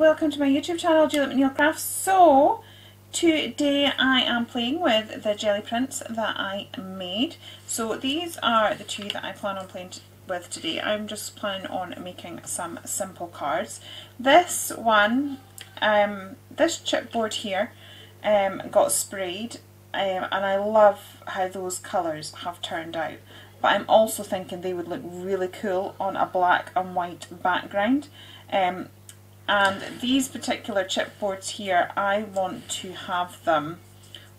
welcome to my YouTube channel, Juliet McNeil Crafts. So today I am playing with the jelly prints that I made. So these are the two that I plan on playing with today. I'm just planning on making some simple cards. This one, this chipboard here got sprayed and I love how those colours have turned out. But I'm also thinking they would look really cool on a black and white background. And these particular chipboards here, I want to have them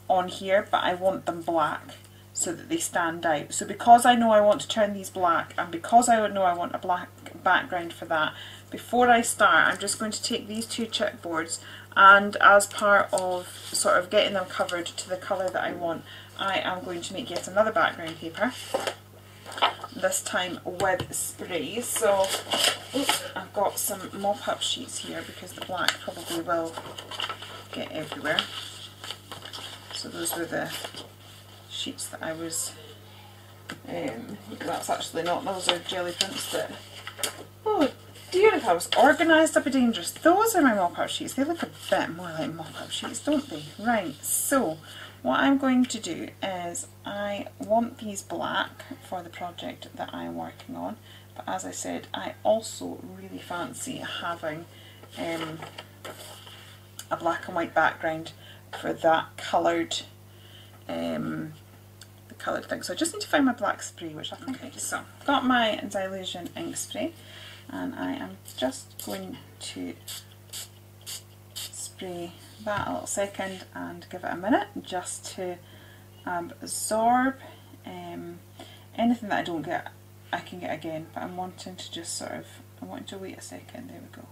on here, but I want them black so that they stand out. So because I know I want to turn these black, and because I know I want a black background for that, before I start I'm just going to take these two chipboards, and as part of sort of getting them covered to the colour that I want, I am going to make yet another background paper, this time with sprays. So oops, I've got some mop-up sheets here because the black probably will get everywhere. So those were the sheets that I was, that's actually not, those are jelly prints that, oh dear, if I was organised I'd be dangerous. Those are my mop-up sheets. They look a bit more like mop-up sheets, don't they? Right, so what I'm going to do is I want these black for the project that I'm working on, but as I said, I also really fancy having a black and white background for that coloured, the coloured thing. So I just need to find my black spray, which I think I do. So I've got my Dilution ink spray, and I am just going to spray that a little second and give it a minute just to absorb anything that I don't get. I can get again, but I'm wanting to just sort of, I want to wait a second, there we go,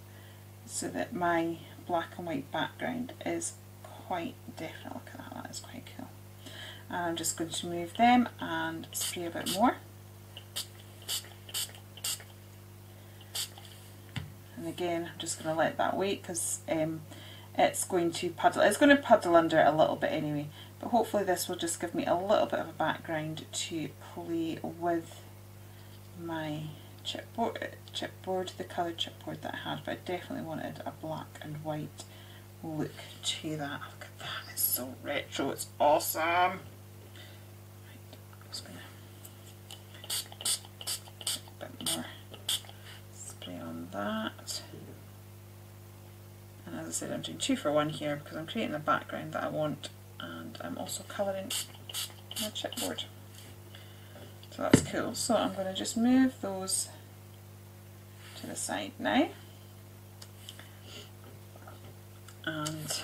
so that my black and white background is quite definite. Look at that, that is quite cool. And I'm just going to move them and spray a bit more. And again, I'm just going to let that wait because it's going to puddle. It's going to puddle under a little bit anyway, but hopefully this will just give me a little bit of a background to play with my chipboard, the coloured chipboard that I had. But I definitely wanted a black and white look to that. Look at that, it's so retro, it's awesome. Right, I'm just going to get a bit more spray on that. And as I said, I'm doing 2 for 1 here because I'm creating the background that I want, and I'm also colouring my chipboard. So that's cool. So I'm going to just move those to the side now and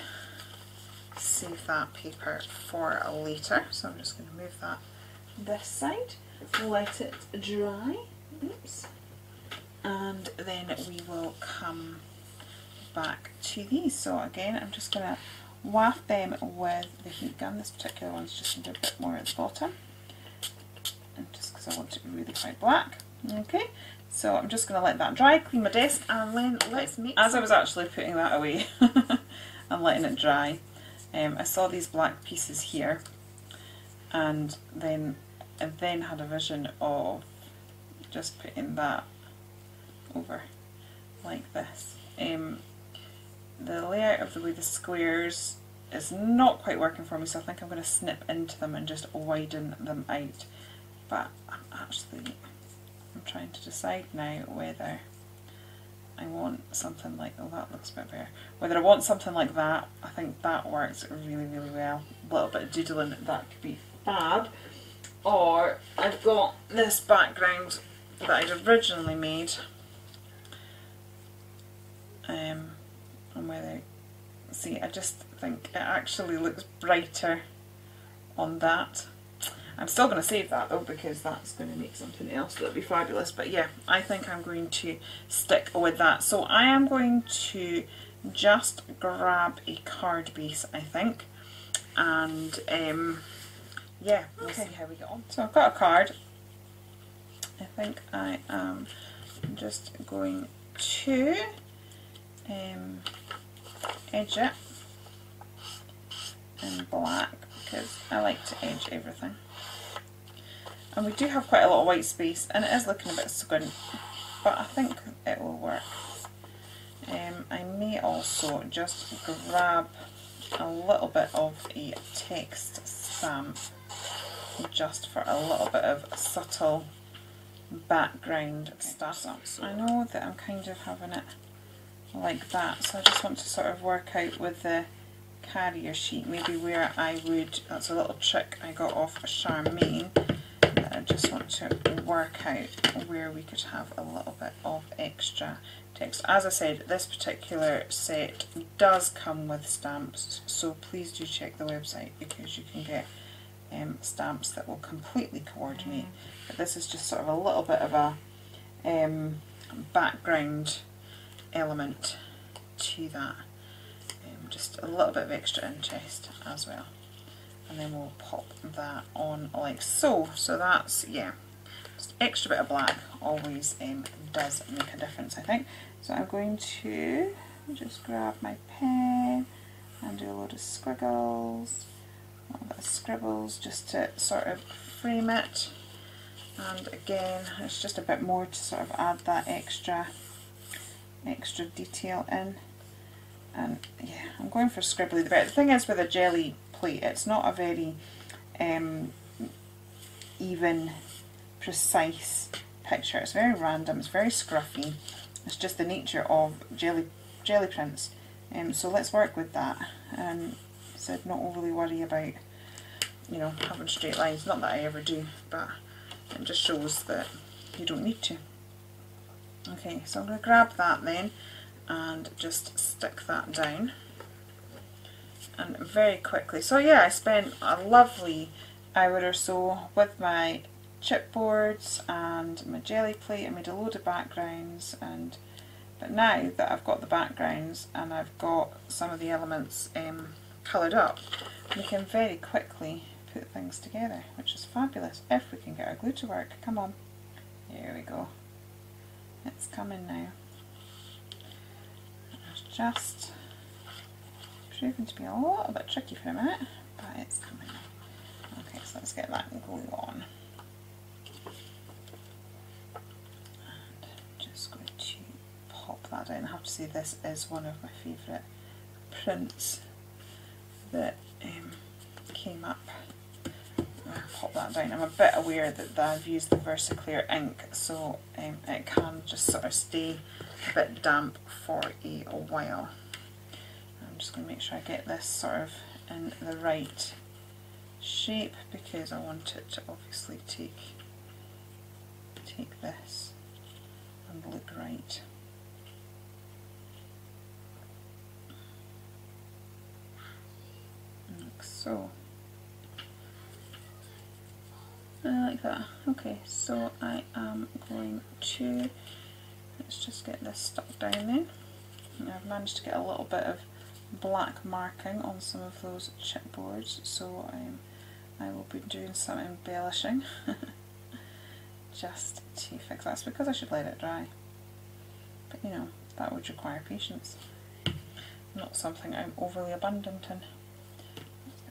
save that paper for later. So I'm just going to move that this side, let it dry, oops, and then we will come back to these. So again, I'm just going to waft them with the heat gun. This particular one's just going to do a bit more at the bottom, and just because I want it really quite black. Okay, so I'm just going to let that dry, clean my desk, and then let's make. As I was actually putting that away and letting it dry, I saw these black pieces here, and then I had a vision of just putting that over like this. The layout of the way the squares is not quite working for me, so I think I'm going to snip into them and just widen them out. But I'm trying to decide now whether I want something like, oh, that looks a bit better. Whether I want something like that. I think that works really, really well. A little bit of doodling, that could be fab. Or I've got this background that I'd originally made. And whether, see, I just think it actually looks brighter on that. I'm still going to save that though because that's going to make something else that'll be fabulous. But yeah, I think I'm going to stick with that. So I am going to just grab a card base, I think, and yeah, we'll see how we get on. So I've got a card. I think I am just going to edge it in black because I like to edge everything. And we do have quite a lot of white space, and it is looking a bit squint, but I think it will work. I may also just grab a little bit of a text stamp just for a little bit of subtle background stuff. So I know that I'm kind of having it like that, so I just want to sort of work out with the carrier sheet maybe where I would, that's a little trick I got off a Charmaine, that I just want to work out where we could have a little bit of extra text. As I said, this particular set does come with stamps, so please do check the website because you can get stamps that will completely coordinate, but this is just sort of a little bit of a background element to that, just a little bit of extra interest as well, and then we'll pop that on like so. So that's, yeah, just extra bit of black always does make a difference, I think. So I'm going to just grab my pen and do a load of squiggles, a little bit of scribbles just to sort of frame it, and again it's just a bit more to sort of add that extra detail in. And yeah, I'm going for scribbly the better. The thing is with a jelly plate, it's not a very even, precise picture. It's very random, it's very scruffy. It's just the nature of jelly prints. So let's work with that, and said not overly worry about, you know, having straight lines. Not that I ever do, but it just shows that you don't need to. Okay, so I'm going to grab that then and just stick that down, and very quickly. So yeah, I spent a lovely hour or so with my chipboards and my jelly plate. I made a load of backgrounds, but now that I've got the backgrounds and I've got some of the elements coloured up, we can very quickly put things together, which is fabulous if we can get our glue to work. Come on, here we go. It's coming now. It's just proving to be a little bit tricky for a minute, but it's coming now. Okay, so let's get that glue on. And just going to pop that down. I have to say this is one of my favourite prints that came up. Pop that down. I'm a bit aware that I've used the VersaClear ink, so it can just sort of stay a bit damp for a while. I'm just going to make sure I get this sort of in the right shape because I want it to obviously take this and look right. Like so. Like that. Okay, so I am going to, let's just get this stuck down then. And I've managed to get a little bit of black marking on some of those chipboards, so I will be doing some embellishing just to fix that. That's because I should let it dry, but you know, that would require patience, not something I'm overly abundant in.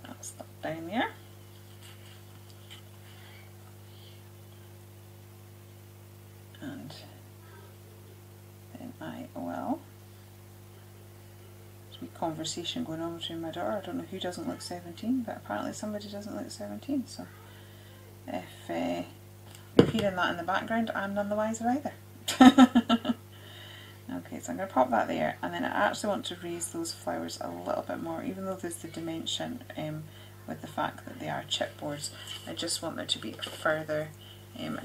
That's stuck down there. And then I will, there's a wee conversation going on between my daughter. I don't know who doesn't look 17, but apparently somebody doesn't look 17, so if you're hearing that in the background, I'm none the wiser either. Okay, so I'm going to pop that there, and then I actually want to raise those flowers a little bit more, even though there's the dimension with the fact that they are chipboards. I just want there to be further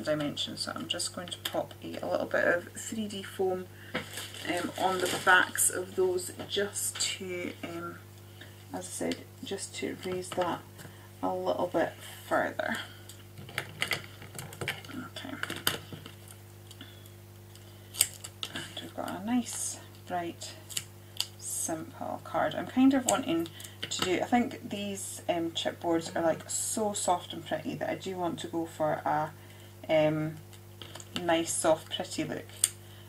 dimension, so I'm just going to pop a little bit of 3D foam on the backs of those just to, as I said, just to raise that a little bit further. Okay, and we've got a nice, bright, simple card. I'm kind of wanting to do, I think these chipboards are like so soft and pretty that I do want to go for a nice soft pretty look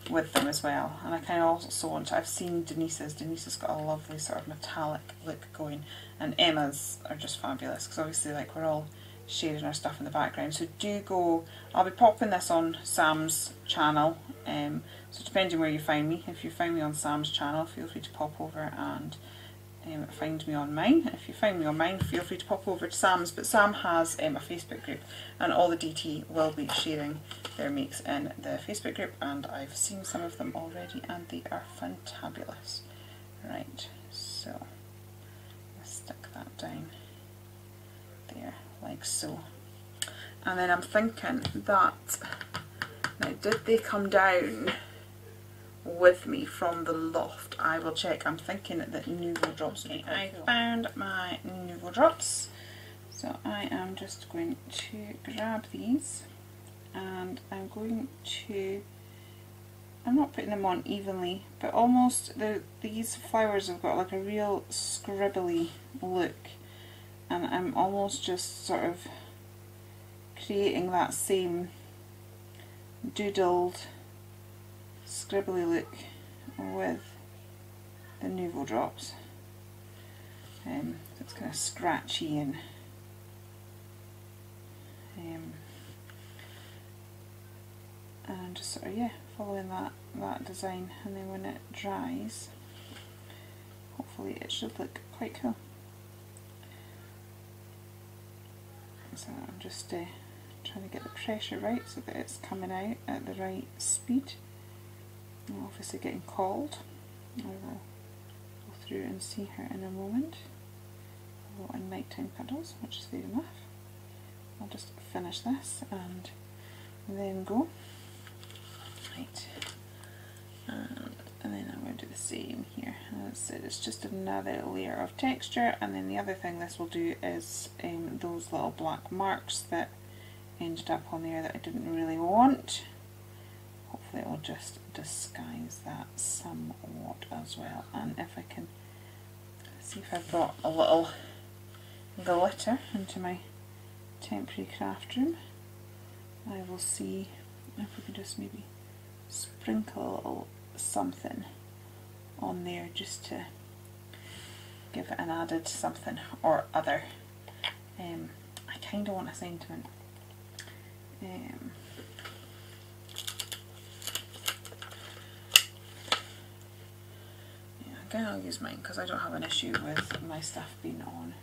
with them as well, and I kind of also want to, I've seen Denise's got a lovely sort of metallic look going, and Emma's are just fabulous because obviously like we're all sharing our stuff in the background. So do go, I'll be popping this on Sam's channel, So depending where you find me, if you find me on Sam's channel, feel free to pop over and find me on mine. If you find me on mine, feel free to pop over to Sam's, but Sam has a Facebook group, and all the DT will be sharing their makes in the Facebook group, and I've seen some of them already and they are fantabulous. Right, so let's stick that down there like so. And then I'm thinking that, now did they come down with me from the loft? I will check. I'm thinking that Nouveau drops. Okay, I found my Nouveau drops, so I am just going to grab these and I'm going to, I'm not putting them on evenly, but almost these flowers have got like a real scribbly look, and I'm almost just sort of creating that same doodled scribbly look with the Nouveau drops. It's kind of scratchy and just sort of, yeah, following that design, and then when it dries, hopefully it should look quite cool. So I'm just trying to get the pressure right so that it's coming out at the right speed. I'm obviously getting cold. I will go through and see her in a moment. Although in nighttime cuddles, which is fair enough. I'll just finish this and then go. Right. And then I'm going to do the same here. As I said, it's just another layer of texture, and then the other thing this will do is those little black marks that ended up on there that I didn't really want. Hopefully it will just disguise that somewhat as well. And if I can see if I've brought a little glitter into my temporary craft room, I will see if we can just maybe sprinkle a little something on there just to give it an added something or other. I kind of want a sentiment. Again, I'll use mine because I don't have an issue with my stuff being on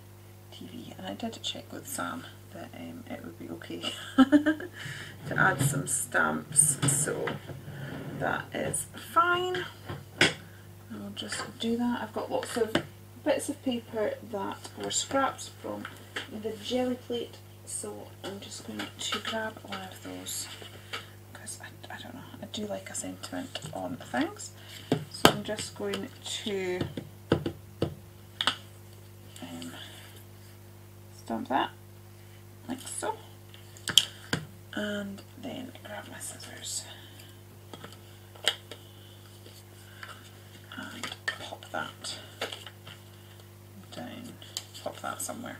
TV, and I did check with Sam that it would be okay to add some stamps, so that is fine. I'll just do that. I've got lots of bits of paper that were scraps from the jelly plate, so I'm just going to grab one of those because I don't know, I do like a sentiment on things. So I'm just going to stamp that like so, and then grab my scissors and pop that down, pop that somewhere.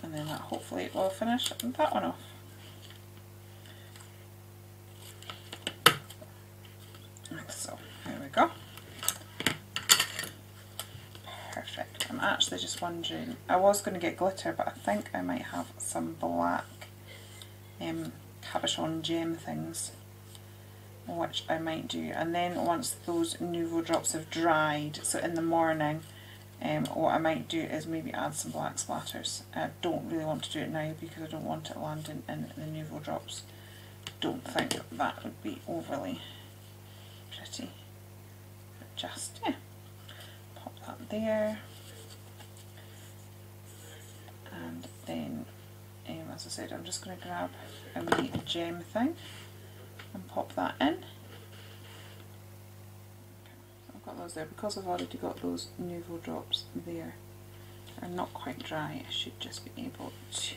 And then that hopefully will finish that one off. Like so, there we go. Perfect. I'm actually just wondering, I was going to get glitter, but I think I might have some black cabochon gem things, which I might do. And then once those Nouveau drops have dried, so in the morning, what I might do is maybe add some black splatters. I don't really want to do it now because I don't want it landing in the Nouveau drops. Don't think that would be overly pretty. But just, yeah, pop that there. And then, as I said, I'm just going to grab a wee gem thing and pop that in. Got those there because I've already got those Nouveau drops there. They're not quite dry. I should just be able to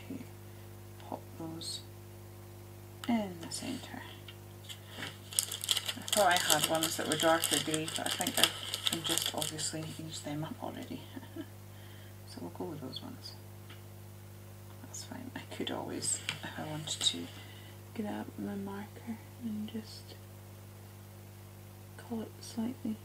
pop those in the centre. I thought I had ones that were darker grey, but I think I can just obviously use them up already. So we'll go with those ones. That's fine. I could always, if I wanted to, grab my marker and just colour it slightly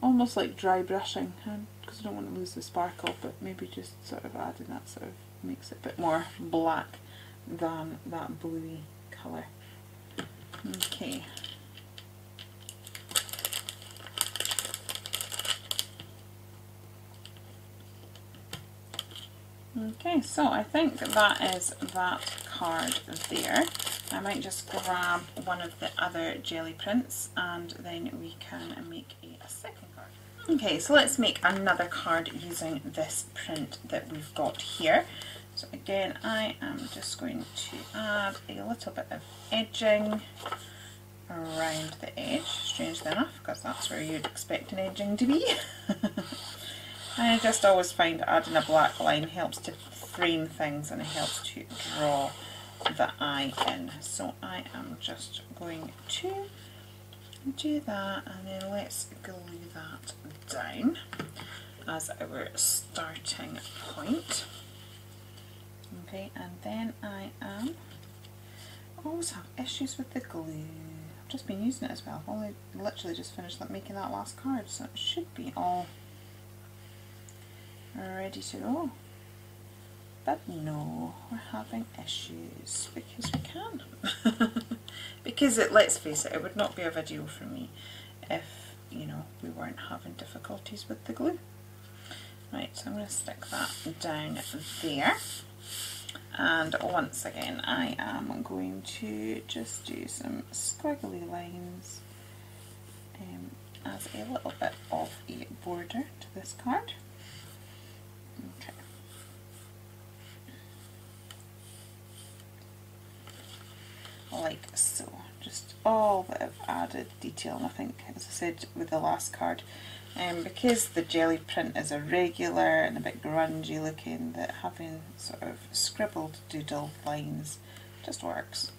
almost like dry brushing, because I don't want to lose the sparkle, but maybe just sort of adding that sort of makes it a bit more black than that bluey colour. Okay. Okay, so I think that is that card there. I might just grab one of the other jelly prints and then we can make a second card. Okay, so let's make another card using this print that we've got here. So again, I am just going to add a little bit of edging around the edge, strangely enough, because that's where you'd expect an edging to be. I just always find adding a black line helps to frame things and it helps to draw the eye in. So I am just going to do that, and then let's glue that down as our starting point. Okay, and then I always have issues with the glue. I've just been using it as well. I've only literally just finished making that last card, so it should be all ready to go. But no, we're having issues because we can. Because let's face it, it would not be a video for me if, you know, we weren't having difficulties with the glue. Right, so I'm going to stick that down there. And once again, I am going to just do some squiggly lines as a little bit of a border to this card. Okay. Like so, just all bit of added detail. And I think, as I said with the last card, because the jelly print is irregular and a bit grungy looking, that having sort of scribbled doodle lines just works.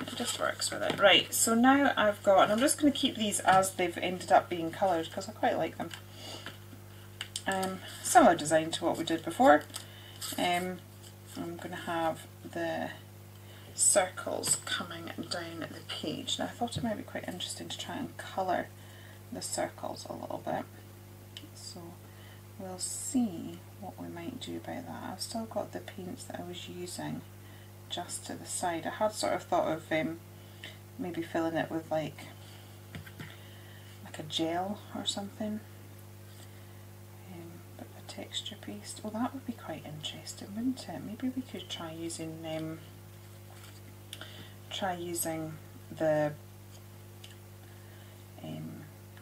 It just works with it. Right, so now I've got, and I'm just going to keep these as they've ended up being coloured because I quite like them. Similar design to what we did before. I'm going to have the circles coming down the page. Now I thought it might be quite interesting to try and colour the circles a little bit, so we'll see what we might do by that. I've still got the paints that I was using just to the side. I had sort of thought of maybe filling it with like a gel or something, but the texture paste, well, that would be quite interesting, wouldn't it? Maybe we could try using the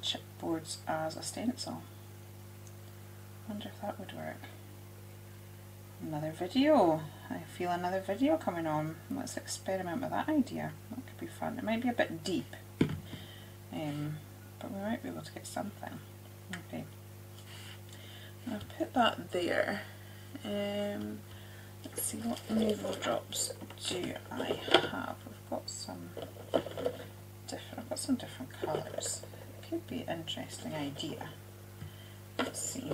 chipboards as a stencil. Wonder if that would work. Another video. I feel another video coming on. Let's experiment with that idea. That could be fun. It might be a bit deep, but we might be able to get something. Okay. I'll put that there. Let's see, what navel drops do I have? We've got some different colours. It could be an interesting idea. Let's see.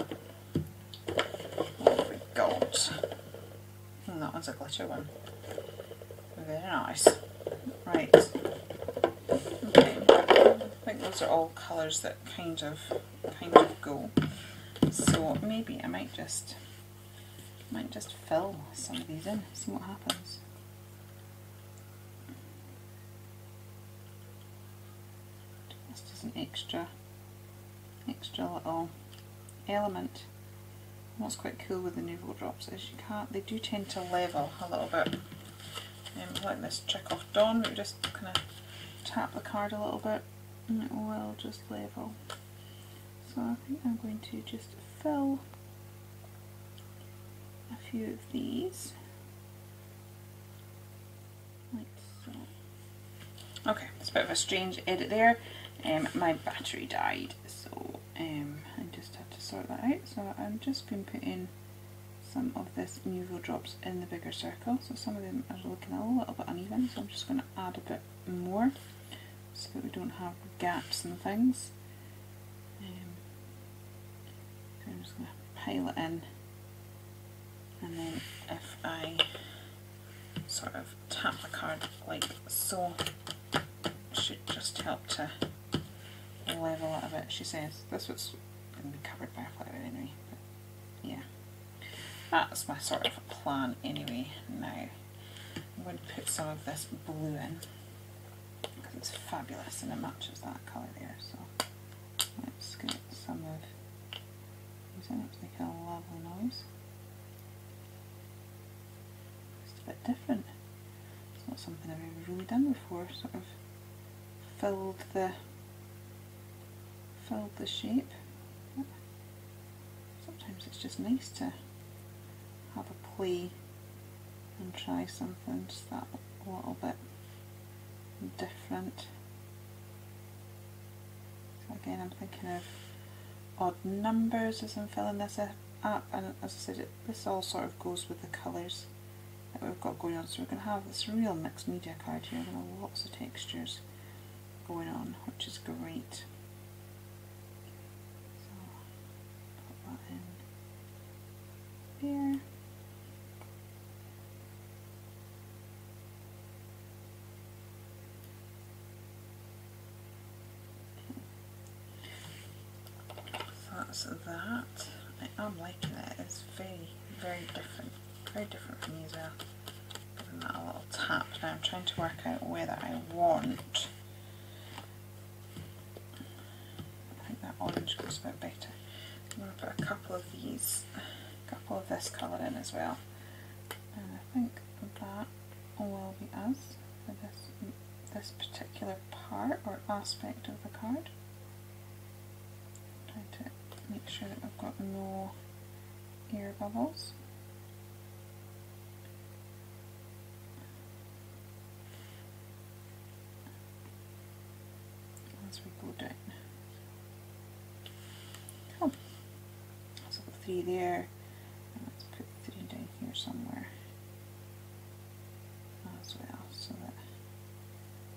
What have we got? And that one's a glitter one. Very nice. Right. Okay. I think those are all colours that kind of go. So maybe I might just fill some of these in, see what happens. Just as an extra little element. What's quite cool with the navel drops is they do tend to level a little bit. Like this trick off Dawn, we just kind of tap the card a little bit and it will just level. So I think I'm going to just fill a few of these, like so. Okay, it's a bit of a strange edit there. My battery died, so I just had to sort that out. So I've just been putting some of this navel drops in the bigger circle. So some of them are looking a little bit uneven, so I'm just going to add a bit more so that we don't have gaps and things. So I'm just going to pile it in. And then if I sort of tap the card like so, it should just help to level it a bit, she says. This was going to be covered by a flower anyway, but yeah. That's my sort of plan anyway. Now I'm going to put some of this blue in because it's fabulous and it matches that colour there. So let's get some of these in. It's making a lovely noise. It's a bit different. It's not something I've ever really done before. Sort of filled the shape. Sometimes it's just nice to have a play and try something just that a little bit different. So again, I'm thinking of odd numbers as I'm filling this up, and as I said, this all sort of goes with the colours that we've got going on. So we're going to have this real mixed media card here. We're going to have lots of textures going on, which is great. So put that in there. So that's that. I am liking it. It's very different from me as well. Giving that a little tap. Now I'm trying to work out whether I want. I think that orange goes a bit better. I'm going to put a couple of these, a couple of this colour in as well. And I think that will be us for this particular part or aspect of the card. Trying to make sure that I've got no air bubbles. As we go down. Cool. So I've got 3 there, and let's put 3 down here somewhere as well, so that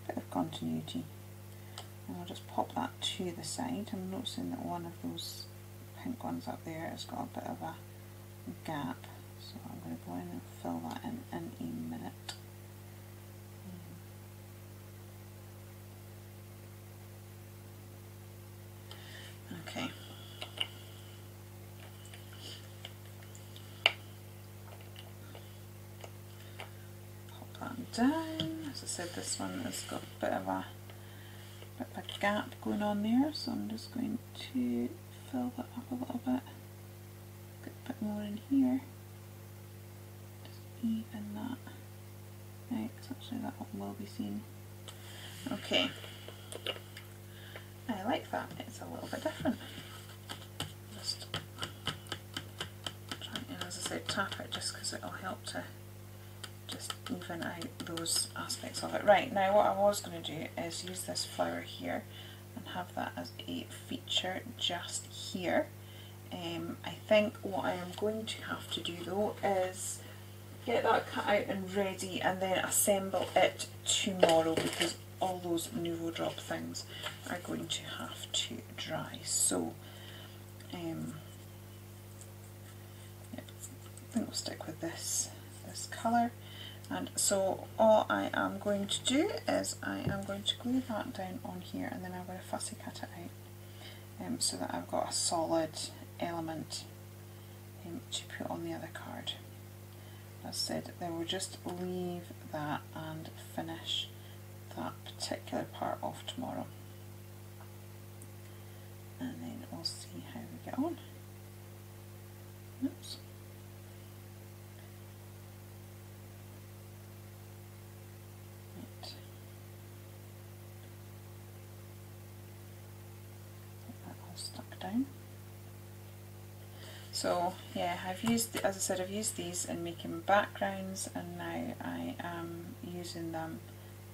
a bit of continuity. And I'll just pop that to the side. I'm noticing that one of those pink ones up there has got a bit of a gap, so I'm going to go in and fill that in a minute. Okay. Pop that down. As I said, this one has got a bit of a gap going on there, so I'm just going to fill that up a little bit. Get a bit more in here. Just even that. Right, because actually that one will be seen. Okay. I like that. It's a little bit different. Just try and, as I said, tap it just because it will help to just even out those aspects of it. Right, now what I was going to do is use this flower here and have that as a feature just here. I think what I am going to have to do though is get that cut out and ready and then assemble it tomorrow, because all those Nuvo Drop things are going to have to dry. So yeah, I think we'll stick with this colour. And so all I am going to do is I am going to glue that down on here, and then I'm going to fussy cut it out so that I've got a solid element to put on the other card. As I said, then we'll just leave that and finish that particular part off tomorrow, and then we'll see how we get on. Oops. Right. Get that all stuck down. So yeah, I've used, as I said, I've used these in making backgrounds, and now I am using them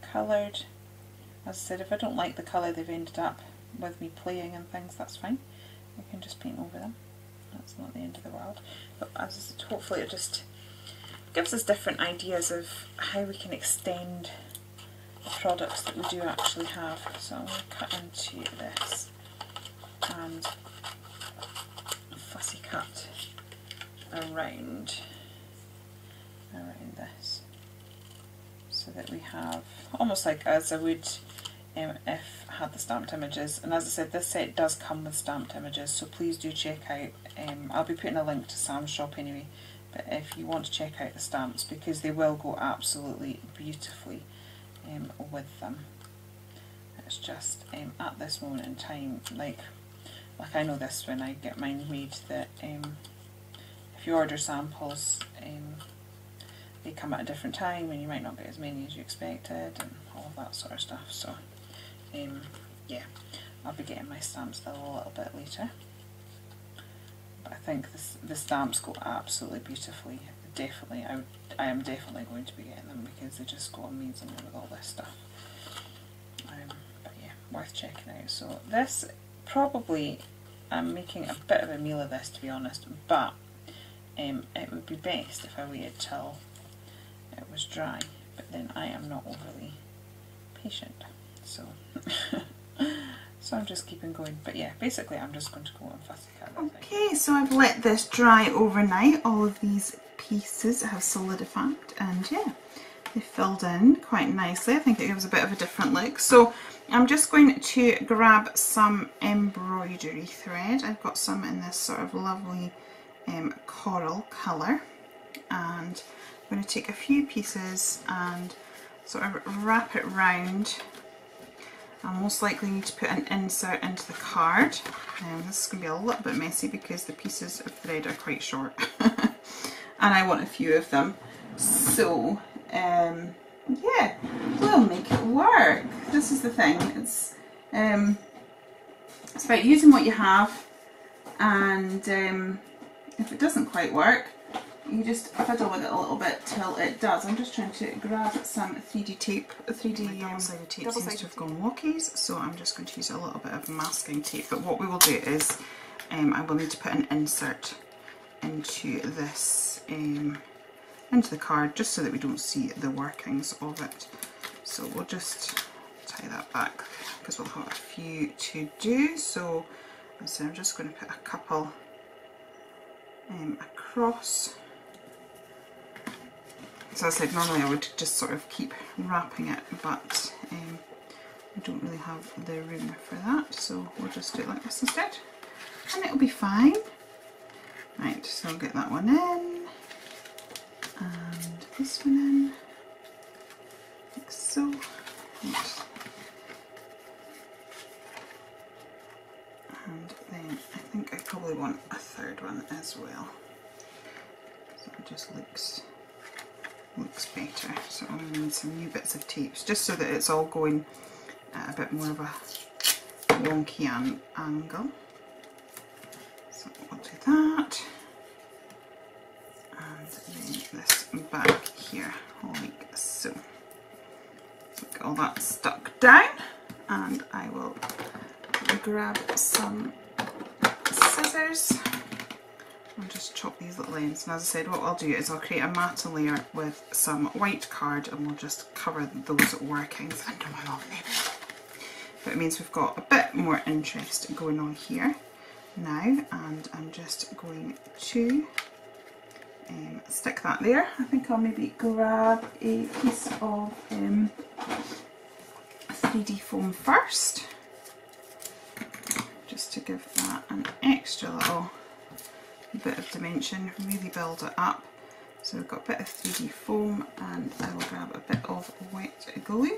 coloured. As I said, if I don't like the colour they've ended up with me playing and things, that's fine. I can just paint over them. That's not the end of the world. But as I said, hopefully it just gives us different ideas of how we can extend the products that we do actually have. So I'm going to cut into this and fussy cut around this, so that we have almost like as I would if I had the stamped images. And as I said, this set does come with stamped images, so please do check out, I'll be putting a link to Sam's shop anyway, but if you want to check out the stamps, because they will go absolutely beautifully with them. It's just at this moment in time, like I know this when I get mine made, that if you order samples, they come at a different time and you might not get as many as you expected and all of that sort of stuff. So yeah, I'll be getting my stamps still a little bit later. But I think the stamps go absolutely beautifully. Definitely, I am definitely going to be getting them because they just go amazingly with all this stuff. But yeah, worth checking out. So this probably, I'm making a bit of a meal of this, to be honest, but it would be best if I waited till it was dry, but then I am not overly patient, so so I'm just keeping going. But yeah, basically I'm just going to go and fussy cut everything. Okay, so I've let this dry overnight. All of these pieces have solidified and yeah, they filled in quite nicely. I think it gives a bit of a different look. So I'm just going to grab some embroidery thread. I've got some in this sort of lovely coral colour, and I'm going to take a few pieces and sort of wrap it round. I'll most likely need to put an insert into the card. This is going to be a little bit messy because the pieces of thread are quite short and I want a few of them. So yeah, we'll make it work. This is the thing, it's about using what you have, and if it doesn't quite work, you just fiddle with it a little bit till it does. I'm just trying to grab some 3D tape. 3D double-sided tape seems to have gone wonkies, so I'm just going to use a little bit of masking tape. But what we will do is I will need to put an insert into this, into the card, just so that we don't see the workings of it. So we'll just tie that back because we'll have a few to do. So I'm just going to put a couple across. So as I said, normally I would just sort of keep wrapping it, but I don't really have the room for that, so we'll just do it like this instead, and it'll be fine. Right, so I'll get that one in, and this one in, like so. Right. And then I think I probably want a third one as well, so it just looks better. So I'm going to need some new bits of tapes just so that it's all going at a bit more of a wonky angle. So we'll do that, and then this back here like so. So get all that stuck down, and I will grab some scissors and just chop these little ends. And as I said, what I'll do is I'll create a matte layer with some white card, and we'll just cover those workings under my oven. But it means we've got a bit more interest going on here now, and I'm just going to stick that there. I think I'll maybe grab a piece of 3D foam first, just to give that an extra little bit of dimension, really build it up. So we've got a bit of 3D foam, and I will grab a bit of wet glue,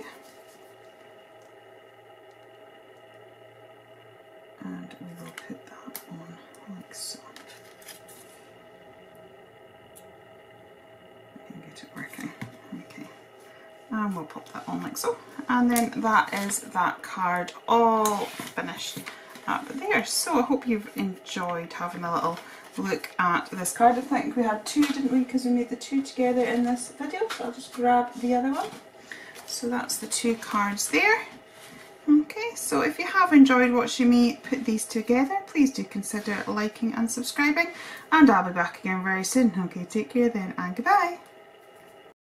and we will put that on like so. I can get it working. Okay, and we'll pop that on like so, and then that is that card all finished up there. So I hope you've enjoyed having a little look at this card. I think we had two, didn't we, because we made the two together in this video, so I'll just grab the other one. So that's the two cards there. Okay, so if you have enjoyed watching me put these together, please do consider liking and subscribing, and I'll be back again very soon. Okay, take care then, and goodbye.